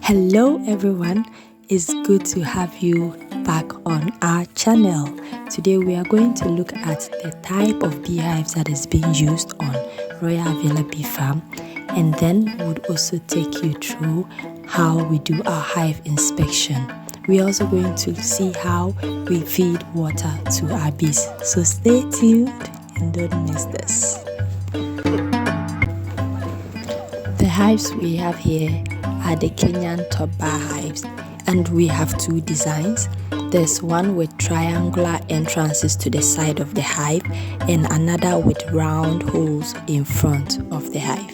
Hello everyone, it's good to have you back on our channel. Today we are going to look at the type of beehives that is being used on Royal-Avielle bee farm, and then we'll also take you through how we do our hive inspection. We're also going to see how we feed water to our bees, so stay tuned and don't miss this. The hives we have here are the Kenyan top bar hives, and we have two designs. There's one with triangular entrances to the side of the hive and another with round holes in front of the hive.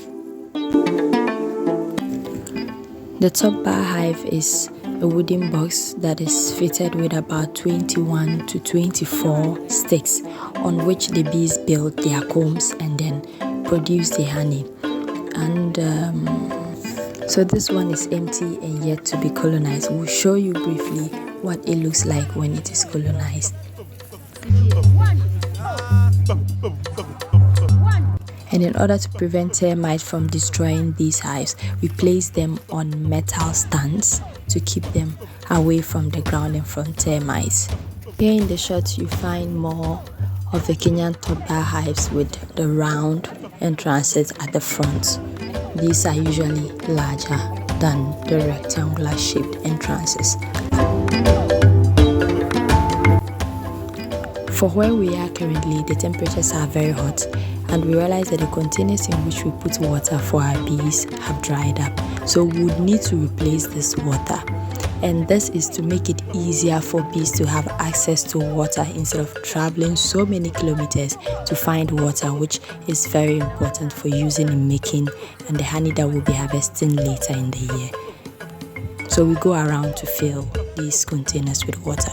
The top bar hive is a wooden box that is fitted with about 21 to 24 sticks on which the bees build their combs and then produce the honey. And so this one is empty and yet to be colonized. We'll show you briefly what it looks like when it is colonized. And in order to prevent termites from destroying these hives, we place them on metal stands to keep them away from the ground and from termites. Here in the shot you find more of the Kenyan top bar hives with the round entrances at the front. These are usually larger than the rectangular shaped entrances. For where we are currently, the temperatures are very hot, and we realize that the containers in which we put water for our bees have dried up, so we would need to replace this water. And this is to make it easier for bees to have access to water instead of traveling so many kilometers to find water, which is very important for using in making and the honey that we'll be harvesting later in the year. So we go around to fill these containers with water.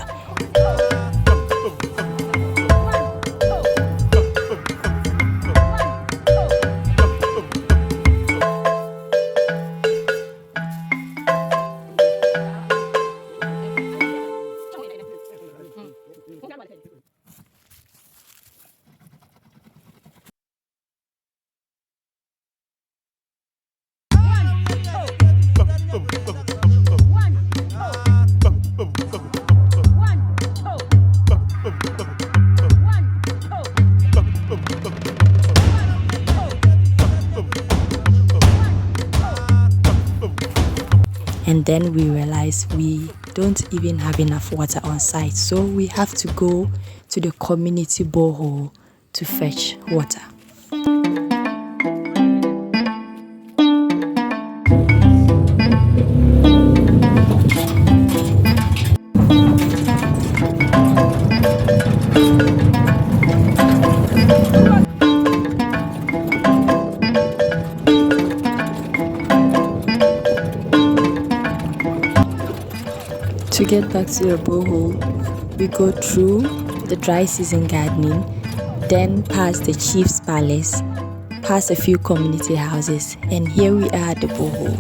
And then we realize we don't even have enough water on site, so we have to go to the community borehole to fetch water. To get back to the borehole, we go through the dry season gardening, then past the chief's palace, past a few community houses, and here we are at the borehole.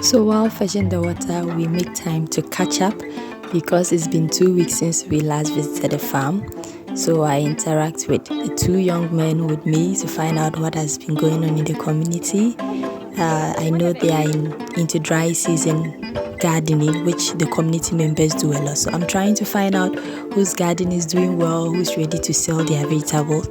So while fetching the water, we make time to catch up because it's been 2 weeks since we last visited the farm. So I interact with the two young men with me to find out what has been going on in the community. I know they are into dry season gardening, which the community members do a lot. So I'm trying to find out whose garden is doing well, who's ready to sell their vegetables.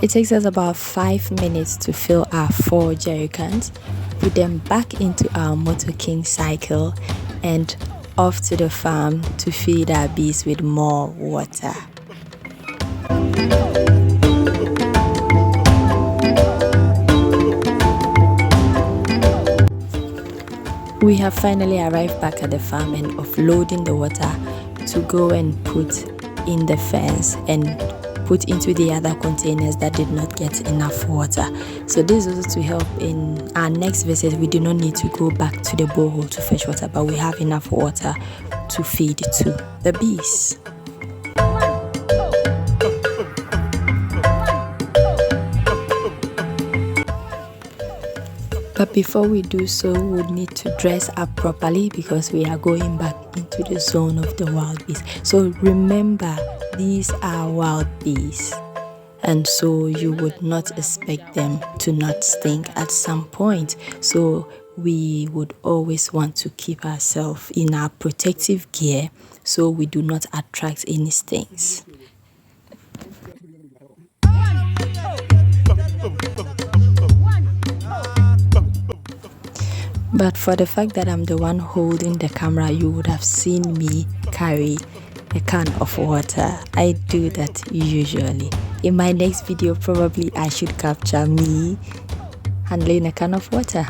It takes us about 5 minutes to fill our 4 jerry cans, put them back into our Motor King cycle, and off to the farm to feed our bees with more water. We have finally arrived back at the farm and offloading the water to go and put in the fence and put into the other containers that did not get enough water. So this is also to help in our next visit. We do not need to go back to the borehole to fetch water, but we have enough water to feed to the bees. But before we do so, we need to dress up properly because we are going back into the zone of the wild bees. So remember, these are wild bees, and so you would not expect them to not stink at some point. So we would always want to keep ourselves in our protective gear so we do not attract any stings. But for the fact that I'm the one holding the camera, you would have seen me carry a can of water. I do that usually. In my next video, probably I should capture me handling a can of water.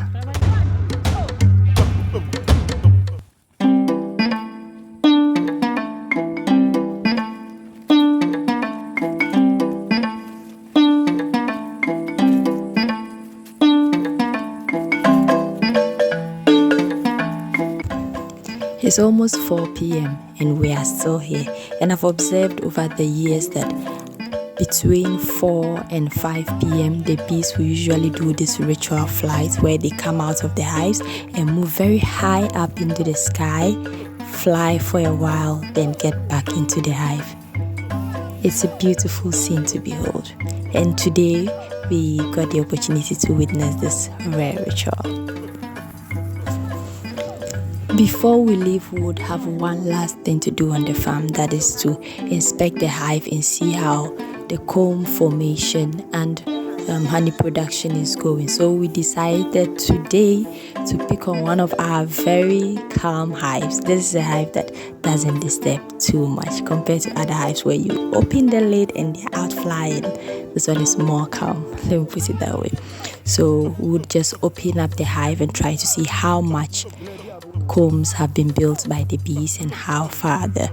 It's almost 4 p.m. and we are still here, and I've observed over the years that between 4 and 5 p.m. the bees will usually do this ritual flight where they come out of the hives and move very high up into the sky, fly for a while, then get back into the hive. It's a beautiful scene to behold, and today we got the opportunity to witness this rare ritual. Before we leave, we would have one last thing to do on the farm, that is to inspect the hive and see how the comb formation and honey production is going. So we decided today to pick on one of our very calm hives. This is a hive that doesn't disturb too much compared to other hives where you open the lid and they're out flying. This one is more calm, let me put it that way. So we would just open up the hive and try to see how much combs have been built by the bees and how far the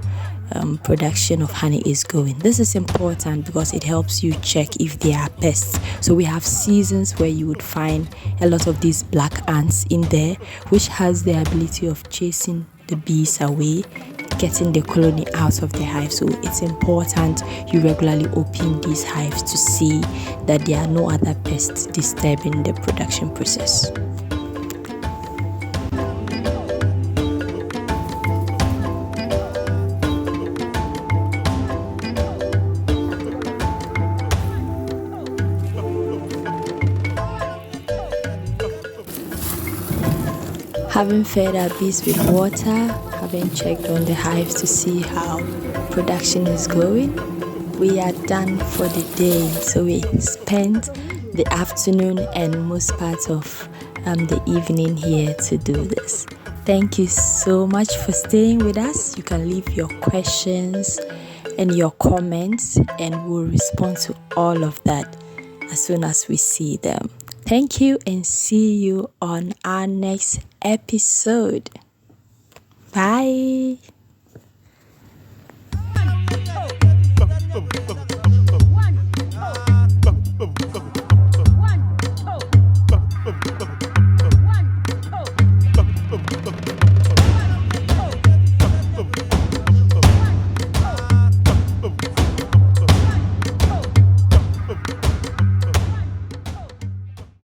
production of honey is going. This is important because it helps you check if there are pests. So we have seasons where you would find a lot of these black ants in there, which has the ability of chasing the bees away, getting the colony out of the hive. So it's important you regularly open these hives to see that there are no other pests disturbing the production process. Having fed our bees with water, having checked on the hives to see how production is going, we are done for the day. So we spent the afternoon and most parts of the evening here to do this. Thank you so much for staying with us. You can leave your questions and your comments and we'll respond to all of that as soon as we see them. Thank you and see you on our next episode. Bye.